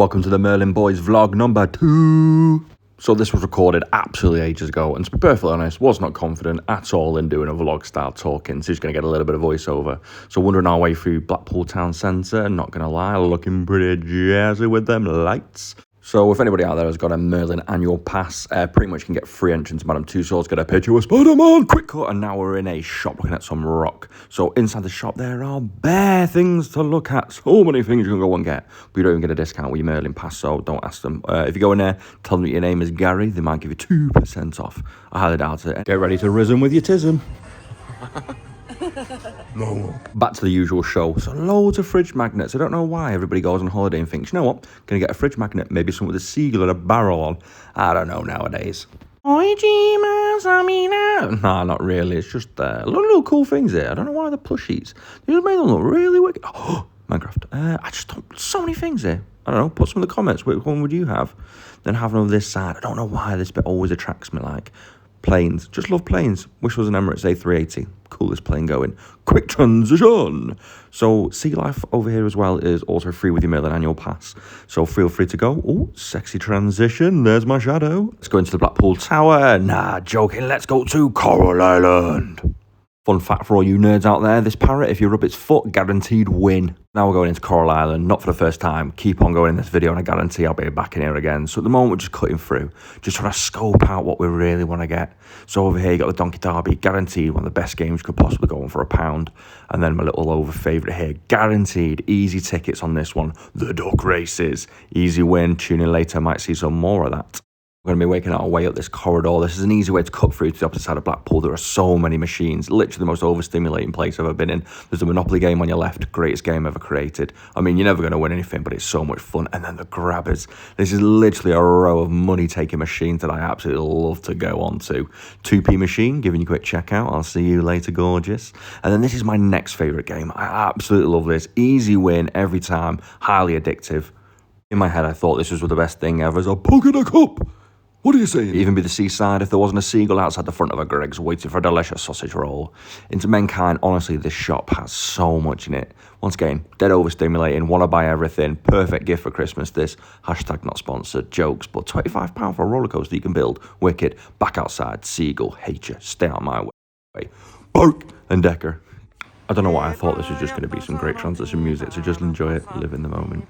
Welcome to the Merlin Boys vlog number 2. So this was recorded absolutely ages ago, and to be perfectly honest, was not confident at all in doing a vlog style talking, so just going to get a little bit of voiceover. So wandering our way through Blackpool Town Centre, not going to lie, looking pretty jazzy with them lights. So if anybody out there has got a Merlin annual pass, pretty much can get free entrance to Madame Tussauds, get a picture with Spider-Man, quick cut, and now we're in a shop looking at some rock. So inside the shop there are bare things to look at, so many things you can go and get, but you don't even get a discount with your Merlin pass, so don't ask them. If you go in there, tell them that your name is Gary, they might give you 2% off. I highly doubt it. Get ready to risen with your tism. No. Back to the usual show. So loads of fridge magnets. I don't know why everybody goes on holiday and thinks, you know what, gonna get a fridge magnet, maybe something with a seagull and a barrel on. I don't know nowadays. Nah, not really. It's just a lot of little cool things here. I don't know why the plushies. They just made them look really wicked. Oh, Minecraft. I just don't. So many things here. I don't know. Put some in the comments. Which one would you have? Then have them over this side. I don't know why this bit always attracts me. Like planes. Just love planes. Wish it was an Emirates A380. Coolest plane going. Quick transition. So Sea Life over here as well is also free with your Merlin annual pass. So feel free to go. Oh, sexy transition. There's my shadow. Let's go into the Blackpool Tower. Nah, joking. Let's go to Coral Island. Fun fact for all you nerds out there, this parrot, if you rub its foot, guaranteed win. Now we're going into Coral Island, not for the first time. Keep on going in this video and I guarantee I'll be back in here again. So at the moment we're just cutting through, just trying to scope out what we really want to get. So over here you got the Donkey Derby, guaranteed one of the best games you could possibly go on for £1. And then my little over favourite here, guaranteed easy tickets on this one, the duck races. Easy win, tune in later, might see some more of that. We're going to be waking our way up this corridor. This is an easy way to cut through to the opposite side of Blackpool. There are so many machines. Literally the most overstimulating place I've ever been in. There's a Monopoly game on your left. Greatest game ever created. I mean, you're never going to win anything, but it's so much fun. And then the grabbers. This is literally a row of money-taking machines that I absolutely love to go on to. 2p machine, giving you a quick checkout. I'll see you later, gorgeous. And then this is my next favourite game. I absolutely love this. Easy win every time. Highly addictive. In my head, I thought this was the best thing ever. It's a puck in a cup. What are you saying? Even be the seaside if there wasn't a seagull outside the front of a Greg's waiting for a delicious sausage roll. Into Mankind, honestly, this shop has so much in it. Once again, dead overstimulating, want to buy everything. Perfect gift for Christmas, this. Hashtag not sponsored, jokes, but £25 for a roller coaster you can build. Wicked. Back outside, seagull, hate you, stay out my way. Bark and Decker. I don't know why I thought this was just going to be some great transition music, so just enjoy it, live in the moment.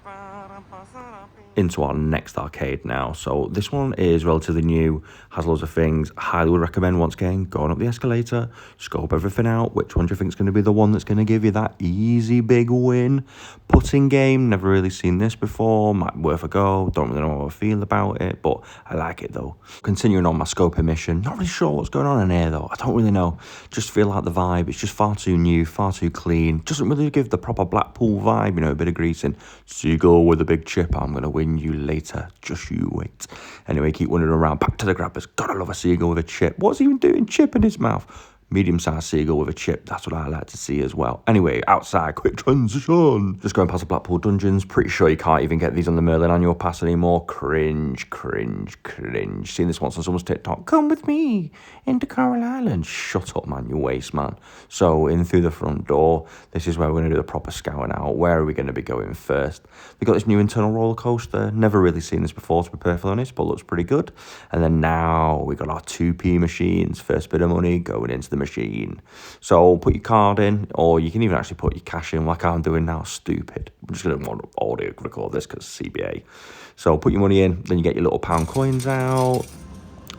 Into our next arcade now. So this one is relatively new, has loads of things. Highly would recommend, once again, going up the escalator, scope everything out. Which one do you think is going to be the one that's going to give you that easy big win? Putting game, never really seen this before, might be worth a go. Don't really know how I feel about it, but I like it though. Continuing on my scoping mission, not really sure what's going on in here though. I don't really know. Just feel like the vibe, it's just far too new, far too clean. Doesn't really give the proper Blackpool vibe, you know, a bit of greasing. Seagull with a big chip, I'm going to win you later, just you wait. Anyway, keep wandering around, back to the grabbers. Gotta love a seagull with a chip. What's he even doing? Chip in his mouth. Medium-sized seagull with a chip, that's what I like to see as well. Anyway, outside, quick transition. Just going past the Blackpool dungeons. Pretty sure you can't even get these on the Merlin annual pass anymore. Cringe, cringe, cringe. Seen this once on someone's TikTok. Come with me into Coral Island. Shut up, man, you waste, man. So, in through the front door. This is where we're going to do the proper scouting out. Where are we going to be going first? We've got this new internal roller coaster. Never really seen this before, to be perfectly honest, but looks pretty good. And then now, we got our 2p machines. First bit of money going into the machine. So put your card in, or you can even actually put your cash in like I'm doing now. Stupid. I'm just going to audio record this because CBA. So put your money in, then you get your little pound coins out.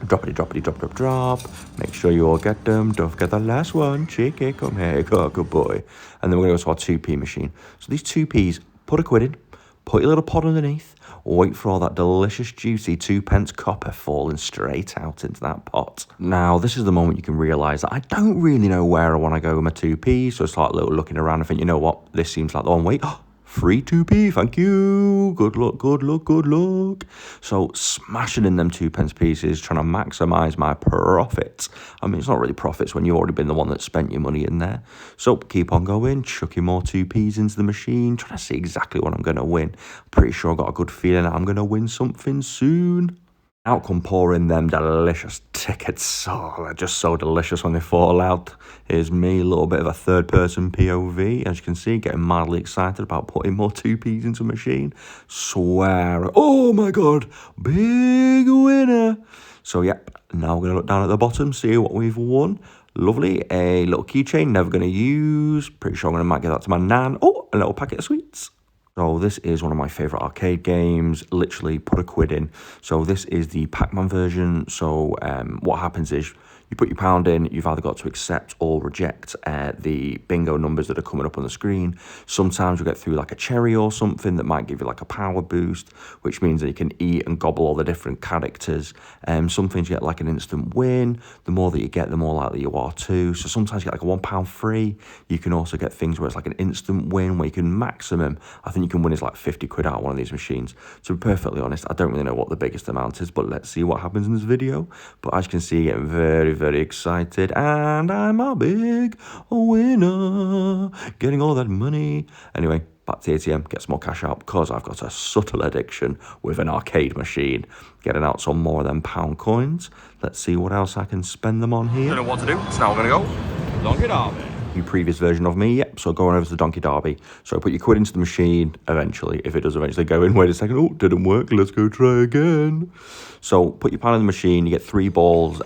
Droppity, droppity, drop, drop, drop. Make sure you all get them. Don't forget the last one. Cheeky, come here. Good boy. And then we're going to go to our 2p machine. So these 2p's, put a quid in, put your little pod underneath, wait for all that delicious, juicy 2p copper falling straight out into that pot. Now, this is the moment you can realise that I don't really know where I want to go with my 2p, so I start looking around and think, you know what, this seems like the one. Wait, free 2p, thank you. Good luck, good luck, good luck. So, smashing in them 2p pieces, trying to maximise my profits. I mean, it's not really profits when you've already been the one that spent your money in there. So, keep on going, chucking more 2p's into the machine, trying to see exactly what I'm going to win. Pretty sure I've got a good feeling I'm going to win something soon. Out come pouring them delicious tickets, they're just so delicious when they fall out. Here's me, a little bit of a third-person POV. As you can see, getting mildly excited about putting more 2Ps into a machine. Swear, oh my God, big winner. So, yep, now we're going to look down at the bottom, see what we've won. Lovely, a little keychain, never going to use. Pretty sure I'm going to might give that to my nan. Oh, a little packet of sweets. So this is one of my favourite arcade games, literally put a quid in. So this is the Pac-Man version. So what happens is you put your pound in, you've either got to accept or reject the bingo numbers that are coming up on the screen. Sometimes you'll get through like a cherry or something that might give you like a power boost, which means that you can eat and gobble all the different characters. Some things you get like an instant win. The more that you get, the more likely you are to. So sometimes you get like a £1 free. You can also get things where it's like an instant win where you can maximum, I think you can win is like 50 quid out of one of these machines. To be perfectly honest, I don't really know what the biggest amount is, but let's see what happens in this video. But as you can see, getting very excited, and I'm a big winner, getting all that money. Anyway, back to the ATM, get some more cash out, because I've got a subtle addiction with an arcade machine. Getting out some more of them pound coins. Let's see what else I can spend them on here. Don't know what to do, so now we're gonna go Donkey Derby. Your previous version of me, yep, so going over to the Donkey Derby. So put your quid into the machine, eventually, if it does eventually go in. Wait a second, oh, didn't work, let's go try again. So put your pound in the machine, you get 3 balls.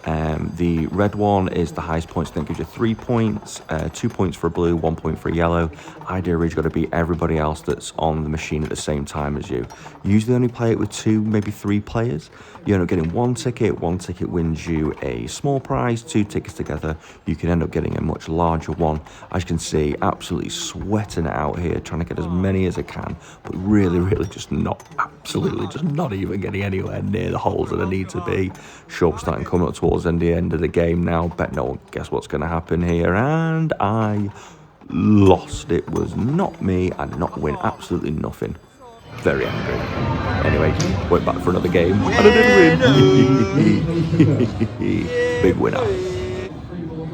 The red one is the highest points, then gives you 3 points, 2 points for a blue, 1 point for a yellow. Idea is you've got to beat everybody else that's on the machine at the same time as you. You usually only play it with 2, maybe 3 players. You end up getting 1 ticket wins you a small prize, 2 tickets together, you can end up getting a much larger one. As you can see, absolutely sweating it out here, trying to get as many as I can, but really just not, absolutely just not even getting anywhere near the holes that I need to be. Sure, we're starting coming up towards the end of the game now. Bet no one guess what's going to happen here, and I lost. It was not me. I did not win absolutely nothing. Very angry. Anyway, went back for another game, and I did win. Big winner.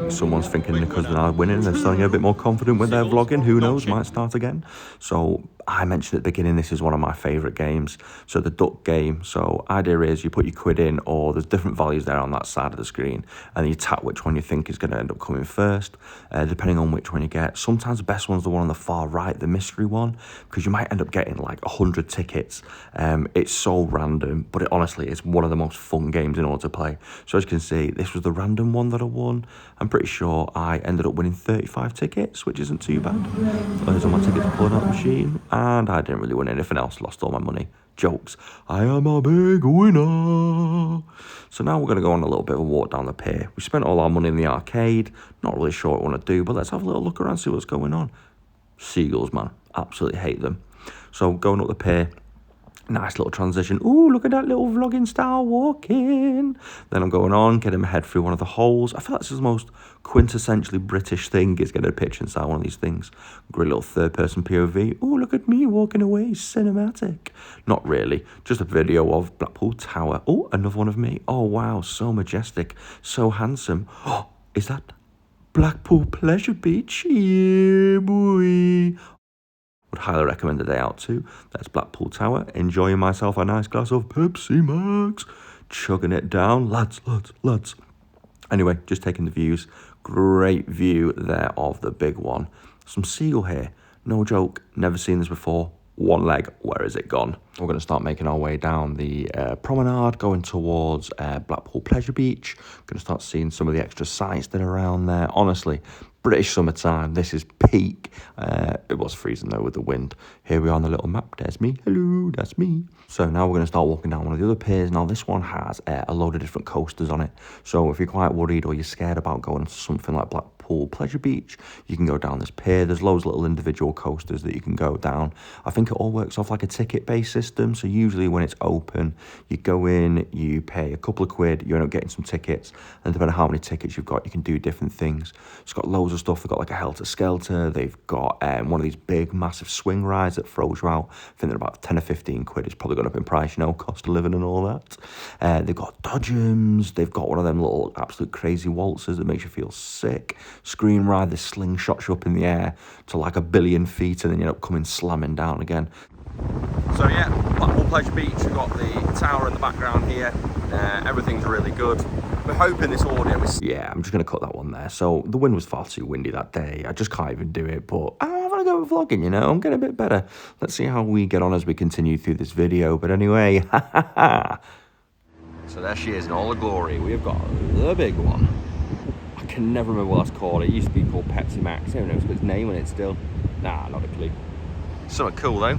Someone's thinking because they're now winning, they're starting a bit more confident when they're vlogging. Who knows, might start again. So I mentioned at the beginning, this is one of my favourite games. So the duck game. So idea is you put your quid in, or there's different values there on that side of the screen, and you tap which one you think is going to end up coming first, depending on which one you get. Sometimes the best one's the one on the far right, the mystery one, because you might end up getting like 100 tickets. It's so random, but honestly, it's one of the most fun games in order to play. So as you can see, this was the random one that I won. I'm pretty sure I ended up winning 35 tickets, which isn't too bad. Those are my tickets pulling out the machine, and I didn't really win anything else, lost all my money. Jokes. I am a big winner. So now we're going to go on a little bit of a walk down the pier. We spent all our money in the arcade, not really sure what I want to do, but let's have a little look around, see what's going on. Seagulls, man, absolutely hate them. So going up the pier, nice little transition. Ooh, look at that little vlogging style walking. Then I'm going on, getting my head through one of the holes. I feel like this is the most quintessentially British thing, is getting a picture inside one of these things. Great little third-person POV. Ooh, look at me walking away, cinematic. Not really, just a video of Blackpool Tower. Oh, another one of me. Oh, wow, so majestic, so handsome. Oh, is that Blackpool Pleasure Beach? Yeah, boy. Would highly recommend a day out to. That's Blackpool Tower. Enjoying myself a nice glass of Pepsi Max. Chugging it down. Lads. Anyway, just taking the views. Great view there of the big one. Some seagull here. No joke. Never seen this before. One leg. Where is it gone? We're going to start making our way down the promenade, going towards Blackpool Pleasure Beach. Going to start seeing some of the extra sites that are around there. Honestly, British summertime, this is peak. It was freezing though with the wind. Here we are on the little map. There's me. Hello, that's me. So now we're going to start walking down one of the other piers. Now this one has a load of different coasters on it. So if you're quite worried or you're scared about going to something like Blackpool Pleasure Beach, you can go down this pier. There's loads of little individual coasters that you can go down. I think it all works off like a ticket-based system. So usually when it's open, you go in, you pay a couple of quid, you end up getting some tickets. And depending on how many tickets you've got, you can do different things. It's got loads of stuff. They've got like a Helter Skelter. They've got one of these big, massive swing rides that throws you out. I think they're about 10 or 15 quid. It's probably gone up in price, you know, cost of living and all that. They've got dodgems. They've got one of them little absolute crazy waltzers that makes you feel sick. screen ride. This slingshots you up in the air to like 1 billion feet, and then you end up coming slamming down again. So yeah, Blackpool Pleasure Beach. We've got the tower in the background here. Everything's really good. We're hoping this audio is... Yeah, I'm just going to cut that one there. So the wind was far too windy that day. I just can't even do it, but I'm having a go with vlogging, you know. I'm getting a bit better. Let's see how we get on as we continue through this video. But anyway, so there she is in all the glory. We have got the big one. I can never remember what that's called. It used to be called Pepsi Max. I don't know if it's got its name on it still. Nah, not a clue. Something cool though.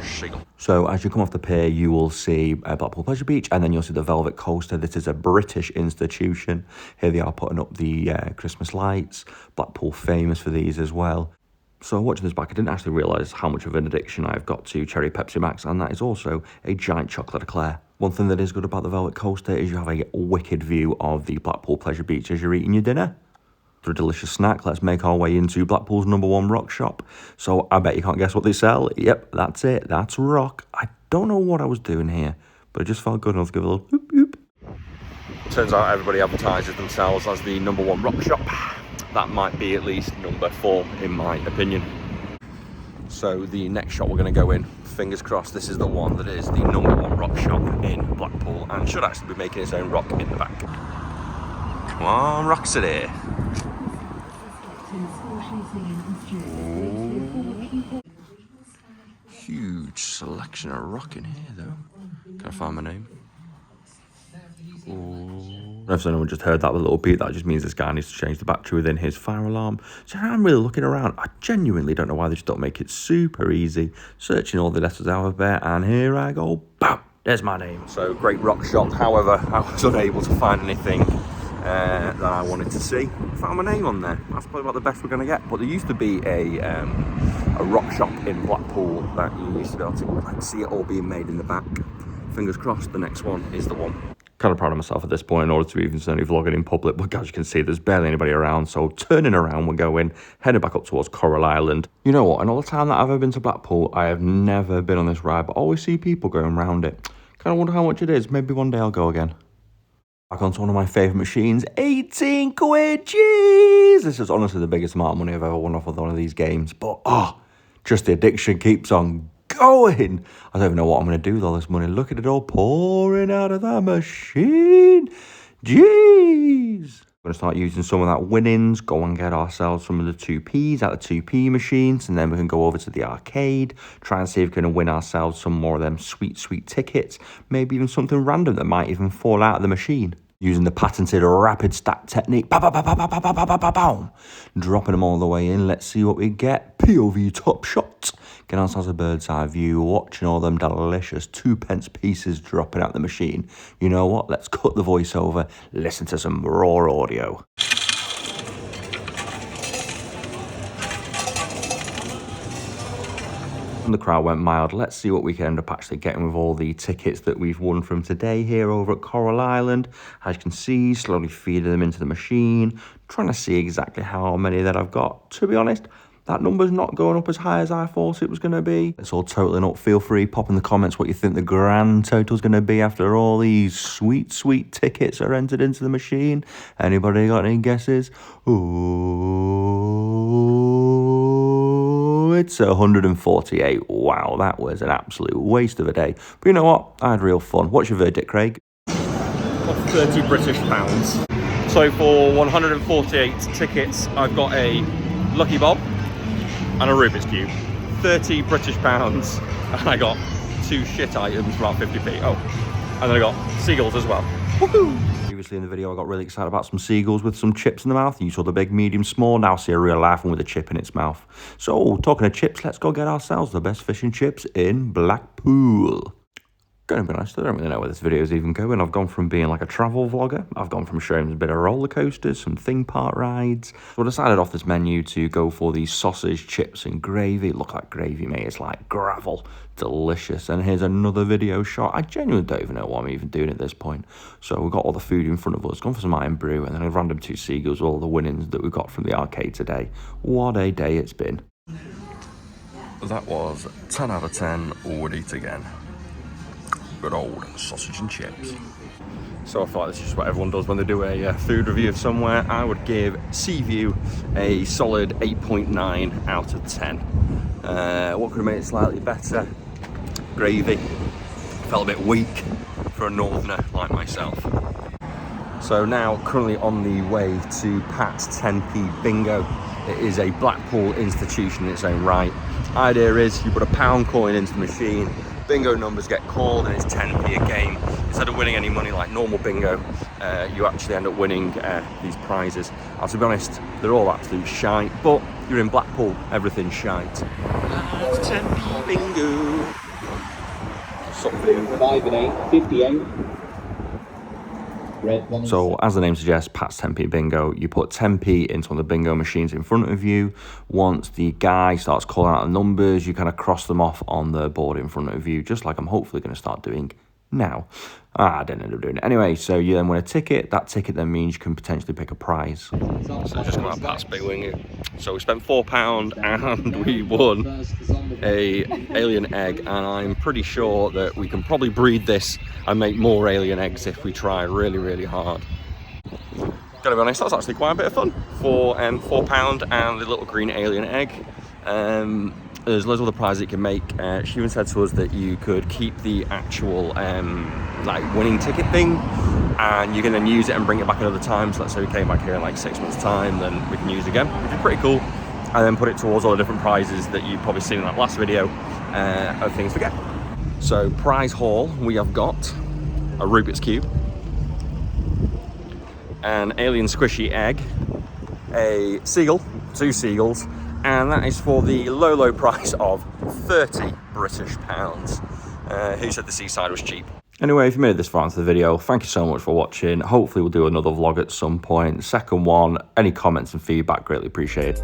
Seagull. So as you come off the pier, you will see Blackpool Pleasure Beach, and then you'll see the Velvet Coaster. This is a British institution. Here they are putting up the Christmas lights. Blackpool famous for these as well. So watching this back, I didn't actually realise how much of an addiction I've got to Cherry Pepsi Max, and that is also a giant chocolate eclair. One thing that is good about the Velvet Coaster is you have a wicked view of the Blackpool Pleasure Beach as you're eating your dinner. For a delicious snack, let's make our way into Blackpool's #1 rock shop. So I bet you can't guess what they sell. Yep, that's it. That's rock. I don't know what I was doing here, but it just felt good enough to give a little whoop whoop. Turns out everybody advertises themselves as the #1 rock shop. That might be at least number 4 in my opinion. So the next shop we're going to go in, fingers crossed, this is the one that is the #1 rock shop in Blackpool and should actually be making its own rock in the back. Come on, Rock City. Huge selection of rock in here though. Can I find my name? If anyone just heard that little beat, that just means this guy needs to change the battery within his fire alarm. So I'm really looking around. I genuinely don't know why they just don't make it super easy. Searching all the letters alphabet, and here I go. Bam! There's my name. So great rock shop. However, I was unable to find anything that I wanted to see. I found my name on there. That's probably about the best we're going to get. But there used to be a rock shop in Blackpool that you used to be able to see it all being made in the back. Fingers crossed the next one is the one. Kind of proud of myself at this point in order to even certainly vlog it in public, but as you can see, there's barely anybody around, so turning around, we're going, heading back up towards Coral Island. You know what, in all the time that I've ever been to Blackpool, I have never been on this ride, but I always see people going around it. Kind of wonder how much it is. Maybe one day I'll go again. Back onto one of my favourite machines, 18 quid, jeez! This is honestly the biggest amount of money I've ever won off of one of these games, but just the addiction keeps on going. I don't even know what I'm going to do with all this money. Look at it all pouring out of that machine. Jeez. I'm going to start using some of that winnings, go and get ourselves some of the 2p's out of 2p machines, and then we can go over to the arcade, try and see if we can win ourselves some more of them sweet, sweet tickets, maybe even something random that might even fall out of the machine. Using the patented rapid stack technique, dropping them all the way in. Let's see what we get. POV top shot. Get ourselves a bird's eye view, watching all them delicious 2p pieces dropping out the machine. You know what? Let's cut the voiceover, listen to some raw audio. And the crowd went mild. Let's see what we can end up actually getting with all the tickets that we've won from today here over at Coral Island. As you can see, slowly feeding them into the machine, trying to see exactly how many that I've got. To be honest, that number's not going up as high as I thought it was going to be. It's all totaling up. Feel free, pop in the comments what you think the grand total's going to be after all these sweet, sweet tickets are entered into the machine. Anybody got any guesses? Ooh, it's 148. Wow, that was an absolute waste of a day. But you know what? I had real fun. What's your verdict, Craig? 30 British pounds. So for 148 tickets, I've got a Lucky Bob and a Rubik's Cube. 30 British pounds, and I got 2 shit items for about 50p. Oh, and then I got seagulls as well. Woohoo! Previously in the video, I got really excited about some seagulls with some chips in the mouth. You saw the big, medium, small. Now see a real life one with a chip in its mouth. So, talking of chips, let's go get ourselves the best fish and chips in Blackpool. Gonna be honest, I don't really know where this video is even going. I've gone from being like a travel vlogger, I've gone from showing a bit of roller coasters, some theme park rides. So I decided off this menu to go for these sausage, chips and gravy. Look like gravy, mate. It's like gravel. Delicious. And here's another video shot. I genuinely don't even know what I'm even doing at this point. So we've got all the food in front of us, gone for some iron brew, and then a random 2 seagulls with all the winnings that we got from the arcade today. What a day it's been. That was 10 out of 10, would eat again. Good old sausage and chips. So I thought this is just what everyone does when they do a food review of somewhere. I would give Seaview a solid 8.9 out of 10. What could have made it slightly better? Gravy. Felt a bit weak for a northerner like myself. So now currently on the way to Pat's 10p Bingo. It is a Blackpool institution in its own right. Idea is you put a pound coin into the machine, bingo numbers get called, and it's 10p a game. Instead of winning any money like normal bingo, you actually end up winning these prizes. And to be honest, they're all absolute shite, but you're in Blackpool, everything's shite. It's 10p bingo. Something. 5 and 8, 58. So, as the name suggests, Pat's 10p Bingo, you put 10p into one of the bingo machines in front of you. Once the guy starts calling out the numbers, you kind of cross them off on the board in front of you, just like I'm hopefully going to start doing now. I didn't end up doing it. Anyway, so you then win a ticket. That ticket then means you can potentially pick a prize. So just come out Pat's Big Wing. So we spent £4 and we won a alien egg, and I'm pretty sure that we can probably breed this and make more alien eggs if we try really, really hard. Gotta be honest, that's actually quite a bit of fun for £4 and the little green alien egg. There's loads of other prizes you can make. She even said to us that you could keep the actual like winning ticket thing, and you can then use it and bring it back another time. So let's say we came back here in like 6 months' time, then we can use it again, which is pretty cool. And then put it towards all the different prizes that you've probably seen in that last video of things to get. So prize haul, we have got a Rubik's Cube, an alien squishy egg, a seagull, 2 seagulls, and that is for the low price of £30 British. Who said the seaside was cheap? Anyway, if you made it this far into the video, thank you so much for watching. Hopefully we'll do another vlog at some point. Second one, any comments and feedback, greatly appreciated.